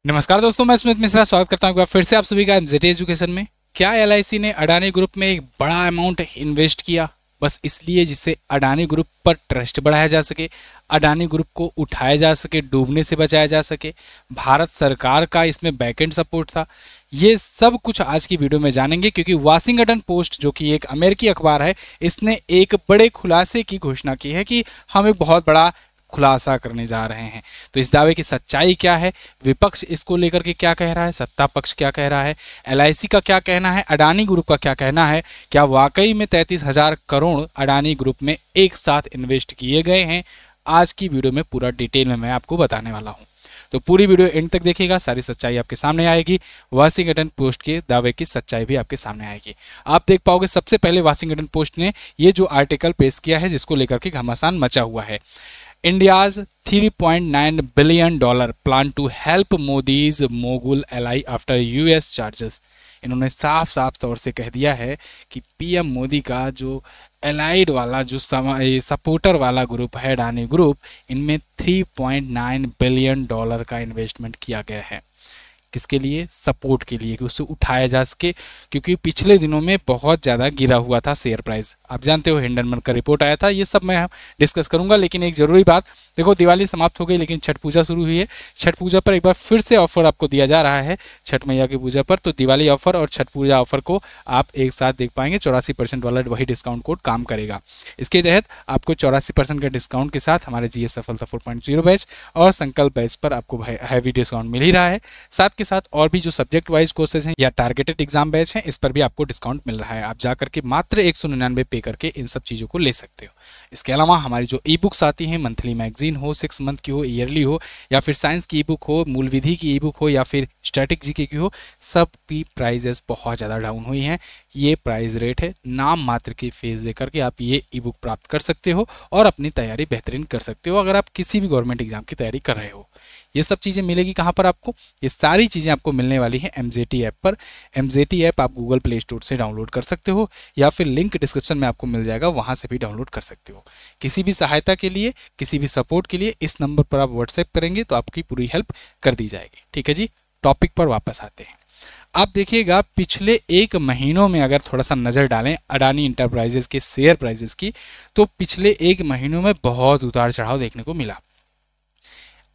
नमस्कार दोस्तों, मैं स्मित मिश्रा स्वागत करता हूं एक बार फिर से आप सभी का एमजेटी एजुकेशन में। क्या एलआईसी ने अडानी ग्रुप में एक बड़ा अमाउंट इन्वेस्ट किया बस इसलिए जिससे अडानी ग्रुप पर ट्रस्ट बढ़ाया जा सके, अडानी ग्रुप को उठाया जा सके, डूबने से बचाया जा सके? भारत सरकार का इसमें बैकएंड सपोर्ट था। ये सब कुछ आज की वीडियो में जानेंगे क्योंकि वाशिंगटन पोस्ट जो कि एक अमेरिकी अखबार है, इसने एक बड़े खुलासे की घोषणा की है कि हम एक बहुत बड़ा खुलासा करने जा रहे हैं। तो इस दावे की सच्चाई क्या है, विपक्ष इसको लेकर के क्या कह रहा है, सत्ता पक्ष क्या कह रहा है, एलआईसी का क्या कहना है, अडानी ग्रुप का क्या कहना है, क्या वाकई में 33,000 करोड़ अडानी ग्रुप में एक साथ इन्वेस्ट किए गए हैं? आज की वीडियो में पूरा डिटेल में मैं आपको बताने वाला हूं, तो पूरी वीडियो एंड तक देखिएगा, सारी सच्चाई आपके सामने आएगी। वाशिंगटन पोस्ट के दावे की सच्चाई भी आपके सामने आएगी। आप देख पाओगे सबसे पहले वाशिंगटन पोस्ट ने ये जो आर्टिकल पेश किया है जिसको लेकर के घमासान मचा हुआ है। India's $3.9 billion plan to help Modi's mogul ally after US charges. इन्होंने साफ साफ तौर से कह दिया है कि पीएम मोदी का जो एलाइड वाला जो सपोर्टर वाला ग्रुप है अडानी ग्रुप, इनमें $3.9 बिलियन का इन्वेस्टमेंट किया गया है। किसके लिए? सपोर्ट के लिए, कि उसे उठाया जा सके, क्योंकि पिछले दिनों में बहुत ज़्यादा गिरा हुआ था शेयर प्राइस। आप जानते हो हिंडनबर्ग का रिपोर्ट आया था, ये सब मैं डिस्कस करूंगा। लेकिन एक ज़रूरी बात, देखो दिवाली समाप्त हो गई लेकिन छठ पूजा शुरू हुई है। छठ पूजा पर एक बार फिर से ऑफर आपको दिया जा रहा है छठ मैया की पूजा पर। तो दिवाली ऑफर और छठ पूजा ऑफर को आप एक साथ देख पाएंगे। 84% वाला वही डिस्काउंट कोड काम करेगा। इसके तहत आपको 84% का डिस्काउंट के साथ हमारे जीएस सफलता 4.0 बैच और संकल्प बैच पर आपको हैवी डिस्काउंट मिल ही रहा है। साथ के साथ और भी जो सब्जेक्ट वाइज कोर्सेज हैं या टारगेटेड एग्जाम बैच हैं, इस पर भी आपको डिस्काउंट मिल रहा है। आप जाकर के मात्र 199 पे करके इन सब चीज़ों को ले सकते हो। इसके अलावा हमारी जो ई बुक्स आती हैं, मंथली मैगजीन हो, 6 मंथ की हो, ईयरली हो, या फिर साइंस की ई बुक हो, मूल विधि की ई बुक हो, या फिर स्टैटिक जीके की हो, सब की प्राइजेस बहुत ज़्यादा डाउन हुई हैं। ये प्राइस रेट है, नाम मात्र की फीस देकर के आप ये ई बुक प्राप्त कर सकते हो और अपनी तैयारी बेहतरीन कर सकते हो अगर आप किसी भी गवर्नमेंट एग्जाम की तैयारी कर रहे हो। ये सब चीज़ें मिलेगी कहाँ पर आपको? ये सारी चीज़ें आपको मिलने वाली हैं एमजेटी ऐप पर। एमजेटी ऐप आप गूगल प्ले स्टोर से डाउनलोड कर सकते हो या फिर लिंक डिस्क्रिप्शन में आपको मिल जाएगा, वहाँ से भी डाउनलोड कर सकते हो। किसी भी सहायता के लिए, किसी भी सपोर्ट के लिए इस नंबर पर आप व्हाट्सएप करेंगे तो आपकी पूरी हेल्प कर दी जाएगी। ठीक है जी, टॉपिक पर वापस आते हैं। आप देखिएगा पिछले एक महीनों में अगर थोड़ा सा नज़र डालें अडानी इंटरप्राइजेज के शेयर प्राइजेस की, तो पिछले एक महीनों में बहुत उतार चढ़ाव देखने को मिला।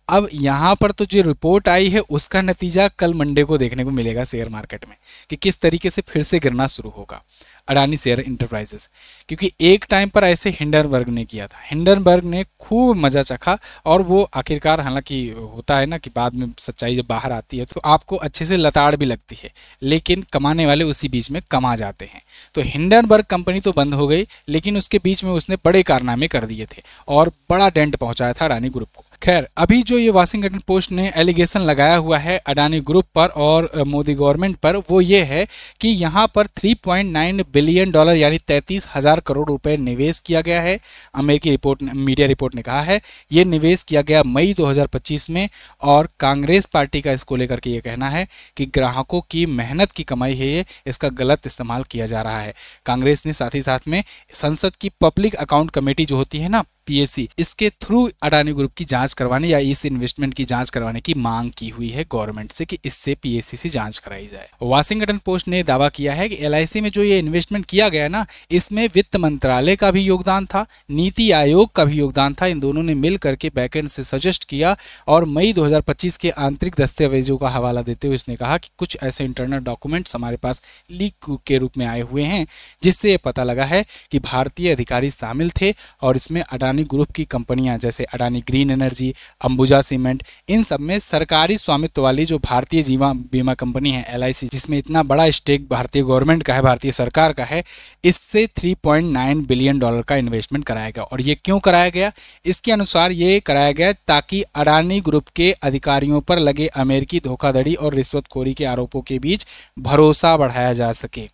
अब यहाँ पर तो जो रिपोर्ट आई है उसका नतीजा कल मंडे को देखने को मिलेगा शेयर मार्केट में कि किस तरीके से फिर से गिरना शुरू होगा अडानी शेयर इंटरप्राइजेस। क्योंकि एक टाइम पर ऐसे हिंडनबर्ग ने किया था, हिंडनबर्ग ने खूब मजा चखा और वो आखिरकार, हालांकि होता है ना कि बाद में सच्चाई जब बाहर आती है तो आपको अच्छे से लताड़ भी लगती है, लेकिन कमाने वाले उसी बीच में कमा जाते हैं। तो हिंडनबर्ग कंपनी तो बंद हो गई, लेकिन उसके बीच में उसने बड़े कारनामे कर दिए थे और बड़ा डेंट पहुंचाया था अडानी ग्रुप को। खैर, अभी जो ये वाशिंगटन पोस्ट ने एलिगेशन लगाया हुआ है अडानी ग्रुप पर और मोदी गवर्नमेंट पर, वो ये है कि यहाँ पर $3.9 बिलियन यानी 33,000 करोड़ रुपए निवेश किया गया है। अमेरिकी रिपोर्ट, मीडिया रिपोर्ट ने कहा है ये निवेश किया गया मई 2025 में, और कांग्रेस पार्टी का इसको लेकर के ये कहना है कि ग्राहकों की मेहनत की कमाई है ये, इसका गलत इस्तेमाल किया जा रहा है। कांग्रेस ने साथ ही साथ में संसद की पब्लिक अकाउंट कमेटी जो होती है ना, पीएसी, इसके थ्रू अडानी ग्रुप की जांच करवाने या इस इन्वेस्टमेंट की जांच करवाने की मांग की हुई है गवर्नमेंट से कि इससे पीएसी से जांच कराई जाए। वाशिंगटन पोस्ट ने दावा किया है कि एलआईसी में जो ये इन्वेस्टमेंट किया गया ना, इसमें वित्त मंत्रालय का भी योगदान था, नीति आयोग का भी योगदान था। इन दोनों ने मिल करके बैकएंड से सजेस्ट किया और मई 2025 के आंतरिक दस्तावेजों का हवाला देते हुए इसने कहा कि कुछ ऐसे इंटरनल डॉक्यूमेंट्स हमारे पास लीक के रूप में आए हुए हैं जिससे ये पता लगा है कि भारतीय अधिकारी शामिल थे और इसमें अडानी ग्रुप की कंपनियां जैसे Adani green energy, Ambuja cement, इन सब में सरकारी स्वामित्व वाली जो भारतीय जीवन बीमा कंपनी है एलआईसी, जिसमें इतना बड़ा स्टेक भारतीय गवर्नमेंट का है, भारतीय सरकार का है, इससे $3.9 बिलियन का इन्वेस्टमेंट कराया गया। और ये क्यों कराया गया? इसके अनुसार ये कराया गया ताकि अडानी ग्रुप के अधिकारियों पर लगे अमेरिकी धोखाधड़ी और रिश्वतखोरी के आरोपों के बीच भरोसा बढ़ाया जा सके।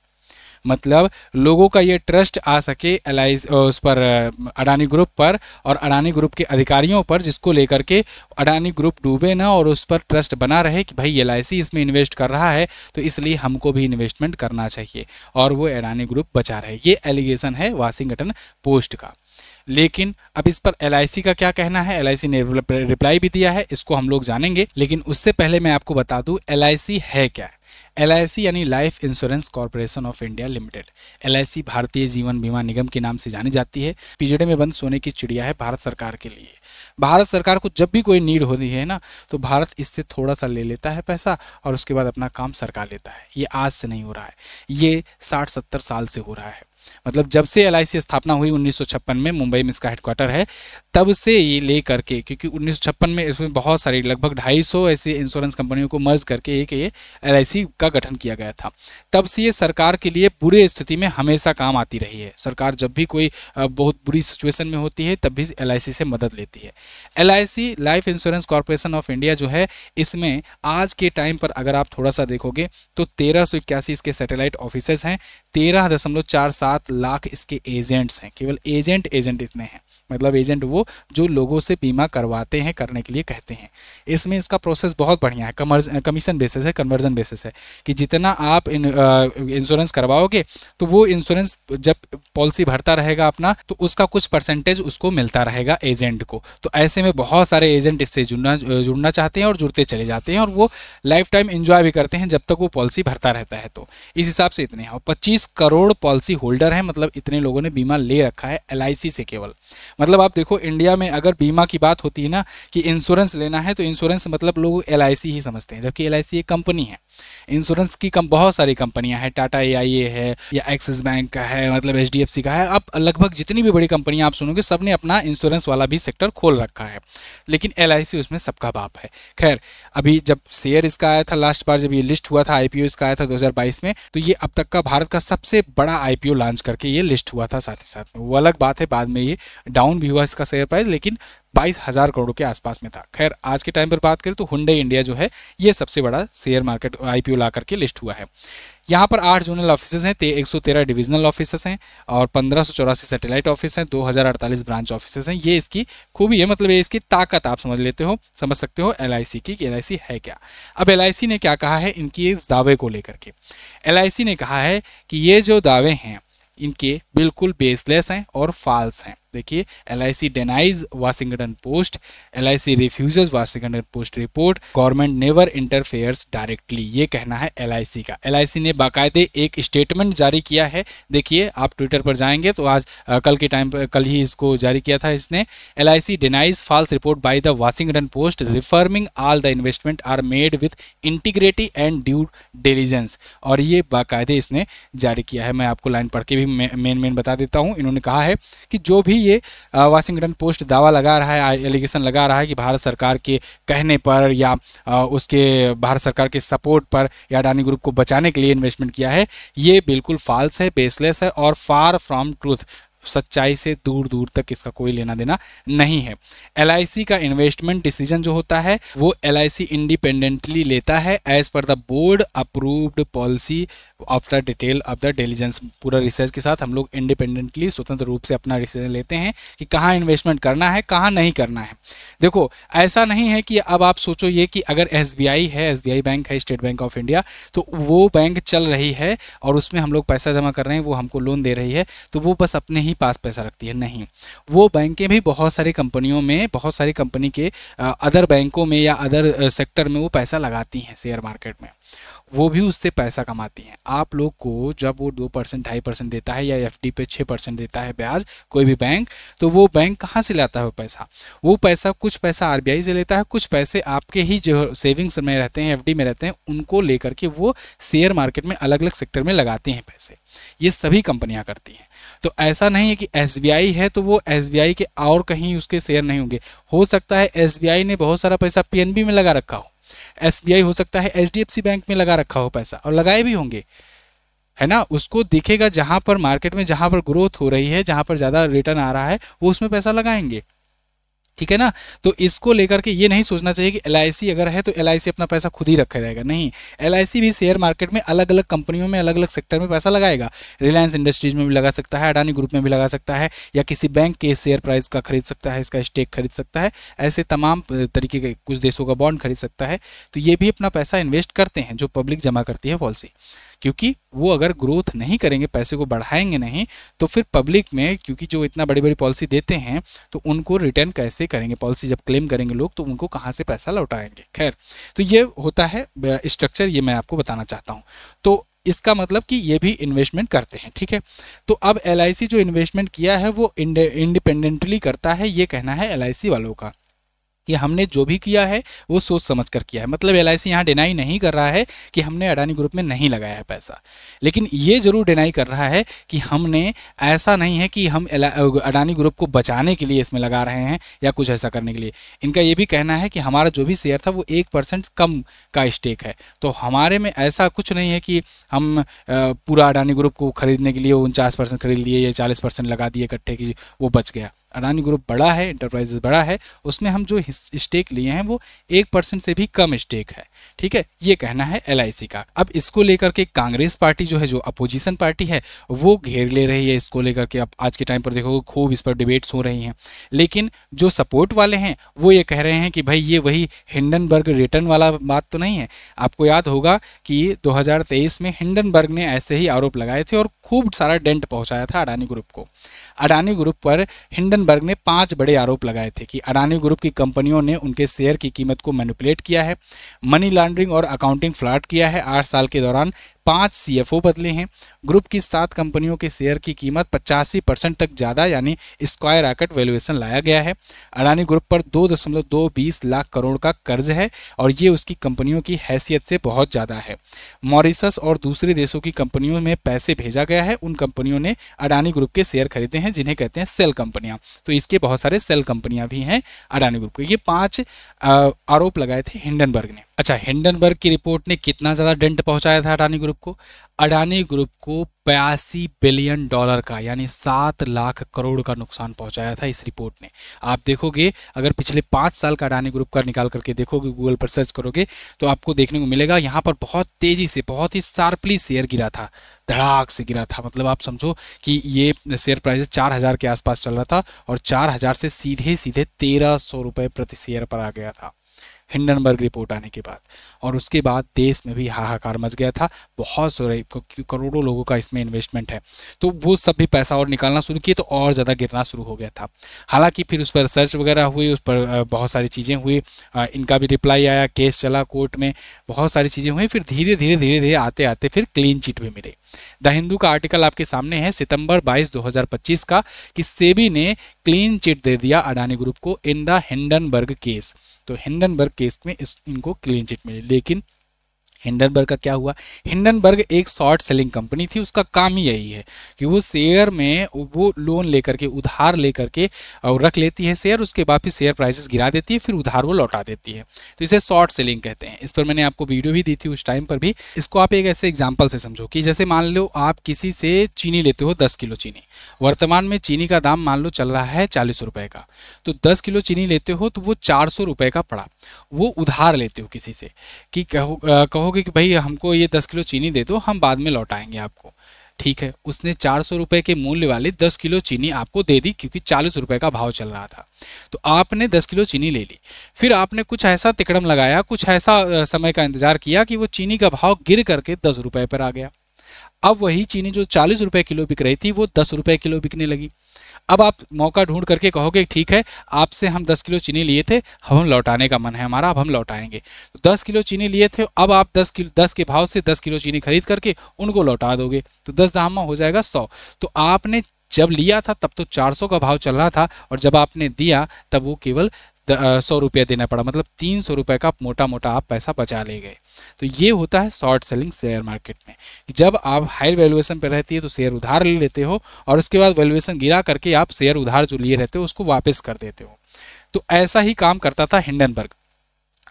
मतलब लोगों का ये ट्रस्ट आ सके एलआईसी उस पर, अडानी ग्रुप पर और अडानी ग्रुप के अधिकारियों पर, जिसको लेकर के अडानी ग्रुप डूबे ना और उस पर ट्रस्ट बना रहे कि भाई एलआईसी इसमें इन्वेस्ट कर रहा है तो इसलिए हमको भी इन्वेस्टमेंट करना चाहिए और वो अडानी ग्रुप बचा रहे। ये एलिगेशन है वाशिंगटन पोस्ट का। लेकिन अब इस पर LIC का क्या कहना है, LIC ने रिप्लाई भी दिया है, इसको हम लोग जानेंगे। लेकिन उससे पहले मैं आपको बता दूं LIC है क्या। LIC यानी life insurance corporation of India limited. LIC Bharatiya Jeevan बीमा निगम के नाम से जानी जाती है। पिंजड़े में बंद सोने की चिड़िया है भारत सरकार के लिए। भारत सरकार को जब भी कोई नीड होती है ना, तो भारत इससे थोड़ा सा ले लेता है पैसा और उसके बाद अपना काम सरकार लेता है। ये आज से नहीं हो रहा है, ये 60-70 साल से हो रहा है। मतलब जब से LIC स्थापना हुई 1956 में, मुंबई में इसका हेडक्वार्टर है, तब से ये ले करके, क्योंकि 1956 में इसमें बहुत सारी लगभग 250 ऐसी इंश्योरेंस कंपनियों को मर्ज करके एक ये LIC का गठन किया गया था। तब से ये सरकार के लिए बुरे स्थिति में हमेशा काम आती रही है। सरकार जब भी कोई बहुत बुरी सिचुएशन में होती है तब भी LIC से मदद लेती है। LIC life insurance corporation of India जो है, इसमें आज के टाइम पर अगर आप थोड़ा सा देखोगे तो 1381 इसके सैटेलाइट ऑफिसेज हैं, 13.47 लाख इसके एजेंट्स हैं। केवल एजेंट इतने हैं, मतलब एजेंट वो जो लोगों से बीमा करवाते हैं, करने के लिए कहते हैं। इसमें इसका प्रोसेस बहुत बढ़िया है, कमीशन बेसिस है, कन्वर्जन बेसिस है कि जितना आप इंश्योरेंस करवाओगे तो वो इंश्योरेंस जब पॉलिसी भरता रहेगा अपना, तो उसका कुछ परसेंटेज उसको मिलता रहेगा एजेंट को। तो ऐसे में बहुत सारे एजेंट इससे जुड़ना चाहते हैं और जुड़ते चले जाते हैं और वो लाइफ टाइम इंजॉय भी करते हैं जब तक वो पॉलिसी भरता रहता है। तो इस हिसाब से इतने हैं और 25 करोड़ पॉलिसी होल्डर हैं, मतलब इतने लोगों ने बीमा ले रखा है LIC से केवल। मतलब आप देखो, इंडिया में अगर बीमा की बात होती है ना कि इंश्योरेंस लेना है, तो इंश्योरेंस मतलब लोग LIC ही समझते हैं, जबकि LIC एक कंपनी है। इंश्योरेंस की बहुत सारी कंपनियां हैं, टाटा AIA है या एक्सिस बैंक का है, मतलब HDFC का है। अब लगभग जितनी भी बड़ी कंपनियां आप सुनोगे, सब ने अपना इंश्योरेंस वाला भी सेक्टर खोल रखा है, लेकिन LIC उसमें सबका बाप है। खैर, अभी जब शेयर इसका आया था लास्ट बार, जब ये लिस्ट हुआ था, IPO इसका आया था 2022 में, तो ये अब तक का भारत का सबसे बड़ा IPO लॉन्च करके ये लिस्ट हुआ था। साथ ही साथ में वो अलग बात है, बाद में ये डाउन भी हुआ इसका शेयर प्राइस, लेकिन 22,000 करोड़ के आसपास में था। खैर, आज के टाइम पर बात करें तो हुंडई इंडिया जो है, ये सबसे बड़ा शेयर मार्केट IPO ला करके लिस्ट हुआ है। यहाँ पर 8 जोनल ऑफिसेज हैं, 113 डिविजनल ऑफिसेज हैं और 1584 सैटेलाइट ऑफिस हैं, 2048 ब्रांच ऑफिसेज हैं। ये इसकी खूबी है, मतलब ये इसकी ताकत आप समझ सकते हो LIC की, कि LIC है क्या। अब LIC ने क्या कहा है इनकी इस दावे को लेकर के। LIC ने कहा है कि ये जो दावे हैं इनके बिल्कुल बेसलेस हैं और फॉल्स हैं। देखिए, LIC denies Washington post, LIC refuses Washington post report, government never interferes directly, ये कहना है LIC का। LIC ने बाकायदे एक स्टेटमेंट जारी किया है। देखिए, आप ट्विटर पर जाएंगे तो आज कल के टाइम पर, कल ही इसको जारी किया था इसने। LIC denies false report by the Washington Post reaffirming all the investment are made with integrity and due diligence, और ये बाकायदे इसने जारी किया है। मैं आपको लाइन पढ़ के भी मेन बता देता हूँ। इन्होंने कहा है कि जो भी ये वाशिंगटन पोस्ट दावा लगा रहा है, एलिगेशन लगा रहा है कि भारत सरकार के कहने पर या उसके भारत सरकार के सपोर्ट पर या अडानी ग्रुप को बचाने के लिए इन्वेस्टमेंट किया है, ये बिल्कुल फॉल्स है, बेसलेस है और फार फ्रॉम ट्रूथ, सच्चाई से दूर दूर तक इसका कोई लेना देना नहीं है। LIC का इन्वेस्टमेंट डिसीजन जो होता है वो LIC इंडिपेंडेंटली लेता है एज पर the board approved policy of the detail of the diligence. पूरा रिसर्च के साथ हम लोग इंडिपेंडेंटली स्वतंत्र रूप से अपना डिसीजन लेते हैं कि कहाँ इन्वेस्टमेंट करना है, कहाँ नहीं करना है। देखो, ऐसा नहीं है कि अब आप सोचो ये कि अगर SBI है, SBI बैंक है, स्टेट बैंक ऑफ इंडिया, तो वो बैंक चल रही है और उसमें हम लोग पैसा जमा कर रहे हैं, वो हमको लोन दे रही है, तो वो बस अपने ही पास पैसा रखती है। नहीं, वो बैंकें भी बहुत सारी कंपनियों में, बहुत सारी कंपनी के अदर बैंकों में या अदर सेक्टर में वो पैसा लगाती हैं शेयर मार्केट में, वो भी उससे पैसा कमाती हैं। आप लोग को जब वो 2% 2.5% देता है या FD पे 6% देता है ब्याज कोई भी बैंक, तो वो बैंक कहाँ से लाता है वो पैसा? वो पैसा कुछ पैसा RBI से लेता है, कुछ पैसे आपके ही जो सेविंग्स में रहते हैं, FD में रहते हैं, उनको लेकर के वो शेयर मार्केट में अलग अलग सेक्टर में लगाते हैं पैसे। ये सभी कंपनियां करती हैं। तो ऐसा नहीं है कि SBI है तो वो SBI के और कहीं उसके शेयर नहीं होंगे। हो सकता है SBI ने बहुत सारा पैसा PNB में लगा रखा हो, SBI हो सकता है HDFC बैंक में लगा रखा हो पैसा, और लगाए भी होंगे, है ना। उसको दिखेगा जहां पर मार्केट में जहां पर ग्रोथ हो रही है, जहां पर ज़्यादा रिटर्न आ रहा है, वो उसमें पैसा लगाएंगे, ठीक है ना। तो इसको लेकर के ये नहीं सोचना चाहिए कि LIC अगर है तो LIC अपना पैसा खुद ही रखे रहेगा। नहीं, LIC भी शेयर मार्केट में अलग अलग कंपनियों में, अलग अलग सेक्टर में पैसा लगाएगा। रिलायंस इंडस्ट्रीज में भी लगा सकता है, अडानी ग्रुप में भी लगा सकता है, या किसी बैंक के शेयर प्राइस का खरीद सकता है, इसका स्टेक खरीद सकता है, ऐसे तमाम तरीके के, कुछ देशों का बॉन्ड खरीद सकता है। तो ये भी अपना पैसा इन्वेस्ट करते हैं जो पब्लिक जमा करती है पॉलिसी। क्योंकि वो अगर ग्रोथ नहीं करेंगे, पैसे को बढ़ाएंगे नहीं, तो फिर पब्लिक में, क्योंकि जो इतना बड़ी बड़ी पॉलिसी देते हैं तो उनको रिटर्न कैसे करेंगे, पॉलिसी जब क्लेम करेंगे लोग तो उनको कहाँ से पैसा लौटाएंगे। खैर, तो ये होता है स्ट्रक्चर, ये मैं आपको बताना चाहता हूँ। तो इसका मतलब कि ये भी इन्वेस्टमेंट करते हैं, ठीक है। तो अब LIC जो इन्वेस्टमेंट किया है वो इंडिपेंडेंटली करता है, ये कहना है LIC वालों का कि हमने जो भी किया है वो सोच समझ कर किया है। मतलब LIC यहाँ डिनाई नहीं कर रहा है कि हमने अडानी ग्रुप में नहीं लगाया है पैसा, लेकिन ये जरूर डिनाई कर रहा है कि हमने, ऐसा नहीं है कि हम अडानी ग्रुप को बचाने के लिए इसमें लगा रहे हैं या कुछ ऐसा करने के लिए। इनका ये भी कहना है कि हमारा जो भी शेयर था वो 1% कम का स्टेक है, तो हमारे में ऐसा कुछ नहीं है कि हम पूरा अडानी ग्रुप को खरीदने के लिए 49% खरीद लिए या 40% लगा दिए इकट्ठे कि वो बच गया। अडानी ग्रुप बड़ा है, इंटरप्राइजेस बड़ा है, उसमें हम जो स्टेक लिए हैं वो 1% से भी कम स्टेक है, ठीक है। ये कहना है LIC का। अब इसको लेकर के कांग्रेस पार्टी जो है, जो अपोजिशन पार्टी है, वो घेर ले रही है इसको लेकर के। अब आज के टाइम पर देखो खूब इस पर डिबेट्स हो रही हैं, लेकिन जो सपोर्ट वाले हैं वो ये कह रहे हैं कि भाई ये वही हिंडनबर्ग रिटर्न वाला बात तो नहीं है। आपको याद होगा कि 2023 में हिंडनबर्ग ने ऐसे ही आरोप लगाए थे और खूब सारा डेंट पहुंचाया था अडानी ग्रुप को। अडानी ग्रुप पर हिंडनबर्ग ने 5 बड़े आरोप लगाए थे कि अडानी ग्रुप की कंपनियों ने उनके शेयर की कीमत को मैनिपुलेट किया है, मनी लॉन्ड्रिंग और अकाउंटिंग फ्रॉड किया है, 8 साल के दौरान 5 CFO बदले हैं, ग्रुप की 7 कंपनियों के शेयर की कीमत 85% तक ज़्यादा यानी स्क्वायर रॉकेट वैल्यूएशन लाया गया है। अडानी ग्रुप पर 2.220 लाख करोड़ का कर्ज है और ये उसकी कंपनियों की हैसियत से बहुत ज़्यादा है। मॉरिशस और दूसरे देशों की कंपनियों में पैसे भेजा गया है, उन कंपनियों ने अडानी ग्रुप के शेयर खरीदे हैं जिन्हें कहते हैं सेल कंपनियां। तो इसके बहुत सारे सेल कंपनियां भी हैं अडानी ग्रुप के। ये 5 आरोप लगाए थे हिंडनबर्ग ने। अच्छा, हिंडनबर्ग की रिपोर्ट ने कितना ज़्यादा डेंट पहुंचाया था अडानी ग्रुप को? अडानी ग्रुप को 82 बिलियन डॉलर का यानी 7 लाख करोड़ का नुकसान पहुंचाया था इस रिपोर्ट ने। आप देखोगे, अगर पिछले 5 साल का अडानी ग्रुप का निकाल करके देखोगे, गूगल पर सर्च करोगे तो आपको देखने को मिलेगा यहाँ पर बहुत तेज़ी से, बहुत ही शार्पली शेयर गिरा था, धड़ाक से गिरा था। मतलब आप समझो कि ये शेयर प्राइस 4000 के आसपास चल रहा था और 4000 से सीधे सीधे 1300 रुपये प्रति शेयर पर आ गया था हिंडनबर्ग रिपोर्ट आने के बाद। और उसके बाद देश में भी हाहाकार मच गया था, बहुत सारे करोड़ों लोगों का इसमें इन्वेस्टमेंट है, तो वो सब भी पैसा और निकालना शुरू किए तो और ज़्यादा गिरना शुरू हो गया था। हालांकि फिर उस पर सर्च वगैरह हुई, उस पर बहुत सारी चीज़ें हुई, इनका भी रिप्लाई आया, केस चला कोर्ट में, बहुत सारी चीज़ें हुई, फिर धीरे धीरे आते आते फिर क्लीन चिट भी मिले। द हिंदू का आर्टिकल आपके सामने है सितंबर 22, 2025 का, कि सेबी ने क्लीन चिट दे दिया अडानी ग्रुप को इन द हिंडनबर्ग केस। तो हिंडनबर्ग केस में इनको क्लीन चिट मिली। लेकिन हिंडनबर्ग का क्या हुआ? हिंडनबर्ग एक शॉर्ट सेलिंग कंपनी थी, उसका काम ही यही है कि वो शेयर में वो लोन लेकर के, उधार लेकर के और रख लेती है शेयर, उसके बाद फिर शेयर प्राइसेस गिरा देती है, फिर उधार वो लौटा देती है। तो इसे शॉर्ट सेलिंग कहते हैं। इस पर मैंने आपको वीडियो भी दी थी उस टाइम पर भी। इसको आप एक ऐसे एग्जाम्पल से समझो कि जैसे मान लो आप किसी से चीनी लेते हो, 10 किलो चीनी। वर्तमान में चीनी का दाम मान लो चल रहा है 40 रुपये का, तो 10 किलो चीनी लेते हो तो वो 400 रुपये का पड़ा। वो उधार लेते हो किसी से कि कहोगे कि भाई हमको ये 10 किलो चीनी दे दो, हम बाद में लौटाएंगे आपको। ठीक है, उसने 400 रुपये के मूल्य वाली 10 किलो चीनी आपको दे दी क्योंकि 40 रुपये का भाव चल रहा था। तो आपने 10 किलो चीनी ले ली, फिर आपने कुछ ऐसा तिकड़म लगाया, कुछ ऐसा समय का इंतजार किया कि वो चीनी का भाव गिर करके 10 रुपये पर आ गया। अब वही चीनी जो 40 रुपये किलो बिक रही थी वो 10 रुपये किलो बिकने लगी। अब आप मौका ढूंढ करके कहोगे ठीक है, आपसे हम 10 किलो चीनी लिए थे, हम लौटाने का मन है हमारा, अब हम लौटाएंगे। तो 10 किलो चीनी लिए थे, अब आप 10 के भाव से 10 किलो चीनी खरीद करके उनको लौटा दोगे, तो 10 दामा हो जाएगा 100। तो आपने जब लिया था तब तो 400 का भाव चल रहा था और जब आपने दिया तब वो केवल 100 रुपया देना पड़ा, मतलब 300 रुपये का मोटा मोटा आप पैसा बचा ले गए। तो ये होता है शॉर्ट सेलिंग शेयर मार्केट में। जब आप हाई वैल्यूएशन पर रहती है तो शेयर उधार ले लेते हो और उसके बाद वैल्यूएशन गिरा करके आप शेयर उधार जो लिए रहते हो उसको वापस कर देते हो। तो ऐसा ही काम करता था हिंडनबर्ग।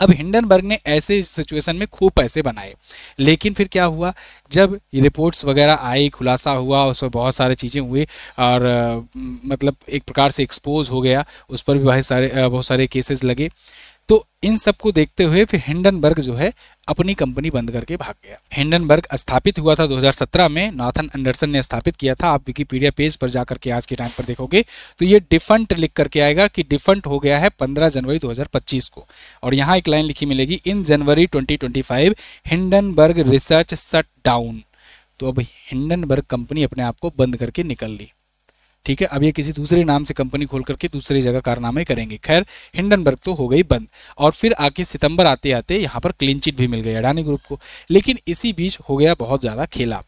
अब हिंडनबर्ग ने ऐसे सिचुएशन में खूब पैसे बनाए, लेकिन फिर क्या हुआ, जब रिपोर्ट्स वगैरह आई, खुलासा हुआ, उस पर बहुत सारी चीज़ें हुई और मतलब एक प्रकार से एक्सपोज हो गया, उस पर भी बहुत सारे केसेस लगे। तो इन सब को देखते हुए फिर हिंडनबर्ग जो है अपनी कंपनी बंद करके भाग गया। हिंडनबर्ग स्थापित हुआ था 2017 में, नाथन एंडरसन ने स्थापित किया था। आप विकिपीडिया पेज पर जाकर के आज के टाइम पर देखोगे तो ये डिफंट लिख करके आएगा कि डिफंट हो गया है 15 जनवरी 2025 को। और यहाँ एक लाइन लिखी मिलेगी, इन जनवरी 2025 हिंडनबर्ग रिसर्च शट डाउन। तो अब हिंडनबर्ग कंपनी अपने आप को बंद करके निकल ली। ठीक है, अब ये किसी दूसरे नाम से कंपनी खोल करके दूसरी जगह कारनामे करेंगे। खैर, हिंडनबर्ग तो हो गई बंद, और फिर आके सितंबर आते आते यहाँ पर क्लीन चिट भी मिल गई अडानी ग्रुप को। लेकिन इसी बीच हो गया बहुत ज़्यादा खेला।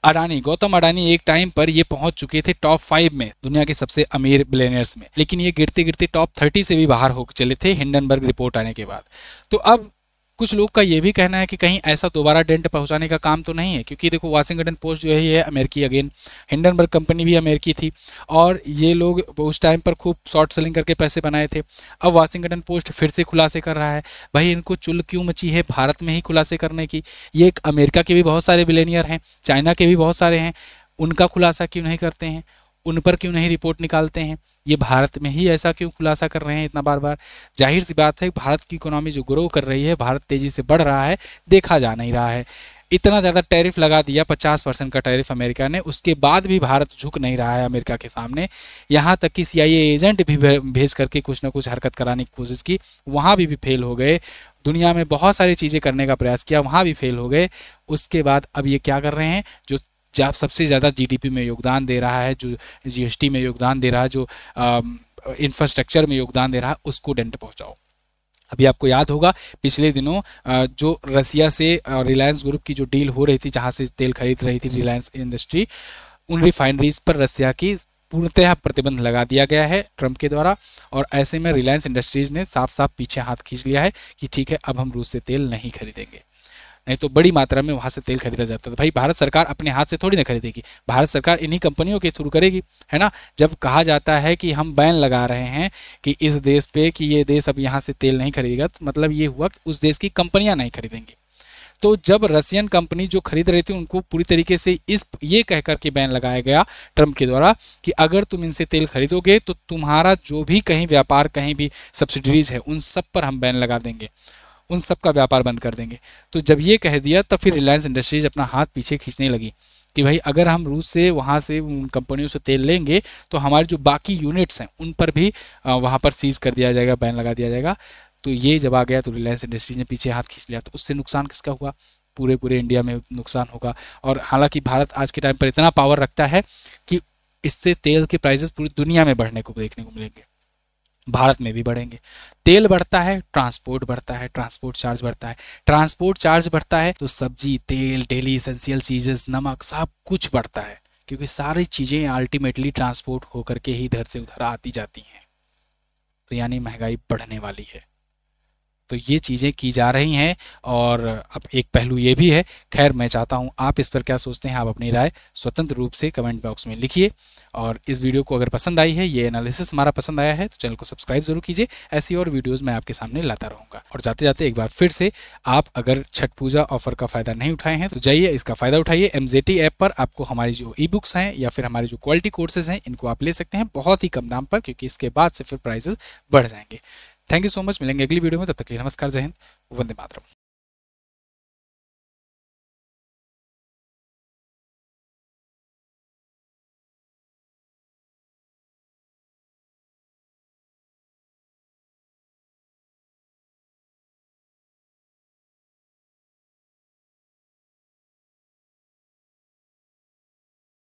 गौतम अडानी एक टाइम पर ये पहुंच चुके थे टॉप 5 में, दुनिया के सबसे अमीर बिलियनर्स में, लेकिन ये गिरते गिरते टॉप 30 से भी बाहर हो चले थे हिंडनबर्ग रिपोर्ट आने के बाद। तो अब कुछ लोग का ये भी कहना है कि कहीं ऐसा दोबारा डेंट पहुंचाने का काम तो नहीं है, क्योंकि देखो वाशिंगटन पोस्ट जो है ये अमेरिकी, अगेन हिंडनबर्ग कंपनी भी अमेरिकी थी, और ये लोग उस टाइम पर खूब शॉर्ट सेलिंग करके पैसे बनाए थे। अब वाशिंगटन पोस्ट फिर से खुलासे कर रहा है। भाई इनको चुल क्यों मची है भारत में ही खुलासे करने की? ये एक अमेरिका के भी बहुत सारे बिलियनियर हैं, चाइना के भी बहुत सारे हैं, उनका खुलासा क्यों नहीं करते हैं? उन पर क्यों नहीं रिपोर्ट निकालते हैं? ये भारत में ही ऐसा क्यों खुलासा कर रहे हैं इतना बार बार? जाहिर सी बात है भारत की इकोनॉमी जो ग्रो कर रही है, भारत तेजी से बढ़ रहा है, देखा जा नहीं रहा है। इतना ज़्यादा टैरिफ लगा दिया, 50% का टैरिफ अमेरिका ने, उसके बाद भी भारत झुक नहीं रहा है अमेरिका के सामने। यहाँ तक कि CIA एजेंट भी भेज करके कुछ ना कुछ हरकत कराने की कोशिश की, वहाँ भी फेल हो गए। दुनिया में बहुत सारी चीज़ें करने का प्रयास किया, वहाँ भी फेल हो गए। उसके बाद अब ये क्या कर रहे हैं, जो सबसे ज़्यादा GDP में योगदान दे रहा है, जो GST में योगदान दे रहा है, जो इंफ्रास्ट्रक्चर में योगदान दे रहा है, उसको डेंट पहुंचाओ। अभी आपको याद होगा पिछले दिनों जो रसिया से रिलायंस ग्रुप की जो डील हो रही थी, जहां से तेल खरीद रही थी रिलायंस इंडस्ट्री, उन रिफाइनरीज पर रसिया की पूर्णतः प्रतिबंध लगा दिया गया है ट्रंप के द्वारा। और ऐसे में रिलायंस इंडस्ट्रीज ने साफ साफ पीछे हाथ खींच लिया है कि ठीक है, अब हम रूस से तेल नहीं खरीदेंगे। नहीं तो बड़ी मात्रा में वहां से तेल खरीदा जाता था। भाई भारत सरकार अपने हाथ से थोड़ी ना खरीदेगी, भारत सरकार इन्हीं कंपनियों के थ्रू करेगी, है ना। जब कहा जाता है कि हम बैन लगा रहे हैं कि इस देश पे, कि ये देश अब यहाँ से तेल नहीं खरीदेगा, तो मतलब ये हुआ कि उस देश की कंपनियां नहीं खरीदेंगी। तो जब रशियन कंपनी जो खरीद रही थी उनको पूरी तरीके से ये कह करके बैन लगाया गया ट्रंप के द्वारा कि अगर तुम इनसे तेल खरीदोगे तो तुम्हारा जो भी कहीं व्यापार, कहीं भी सब्सिडीज है, उन सब पर हम बैन लगा देंगे, उन सब का व्यापार बंद कर देंगे। तो जब ये कह दिया तब फिर रिलायंस इंडस्ट्रीज अपना हाथ पीछे खींचने लगी कि भाई अगर हम रूस से, वहाँ से, उन कंपनियों से तेल लेंगे तो हमारे जो बाकी यूनिट्स हैं उन पर भी वहाँ पर सीज कर दिया जाएगा, बैन लगा दिया जाएगा। तो ये जब आ गया तो रिलायंस इंडस्ट्रीज ने पीछे हाथ खींच लिया। तो उससे नुकसान किसका हुआ? पूरे इंडिया में नुकसान होगा। और हालांकि भारत आज के टाइम पर इतना पावर रखता है कि इससे तेल के प्राइसेस पूरी दुनिया में बढ़ने को देखने को मिलेंगे, भारत में भी बढ़ेंगे। तेल बढ़ता है, ट्रांसपोर्ट बढ़ता है, ट्रांसपोर्ट चार्ज बढ़ता है, ट्रांसपोर्ट चार्ज बढ़ता है तो सब्जी, तेल, डेली एसेंशियल चीजेस, नमक, सब कुछ बढ़ता है, क्योंकि सारी चीजें अल्टीमेटली ट्रांसपोर्ट होकर के ही इधर से उधर आती जाती हैं। तो यानी महंगाई बढ़ने वाली है। तो ये चीज़ें की जा रही हैं। और अब एक पहलू ये भी है, खैर मैं चाहता हूँ आप इस पर क्या सोचते हैं, आप अपनी राय स्वतंत्र रूप से कमेंट बॉक्स में लिखिए। और इस वीडियो को अगर पसंद आई है, ये एनालिसिस हमारा पसंद आया है, तो चैनल को सब्सक्राइब जरूर कीजिए। ऐसी और वीडियोस मैं आपके सामने लाता रहूँगा। और जाते जाते एक बार फिर से, आप अगर छठ पूजा ऑफर का फ़ायदा नहीं उठाए हैं तो जाइए इसका फ़ायदा उठाइए। MZT ऐप पर आपको हमारी जो ई-बुक्स हैं या फिर हमारे जो क्वालिटी कोर्सेज हैं, इनको आप ले सकते हैं बहुत ही कम दाम पर, क्योंकि इसके बाद से फिर प्राइसेस बढ़ जाएंगे। थैंक यू सो मच, मिलेंगे अगली वीडियो में, तब तक के लिए नमस्कार, जय हिंद, वंदे मातरम।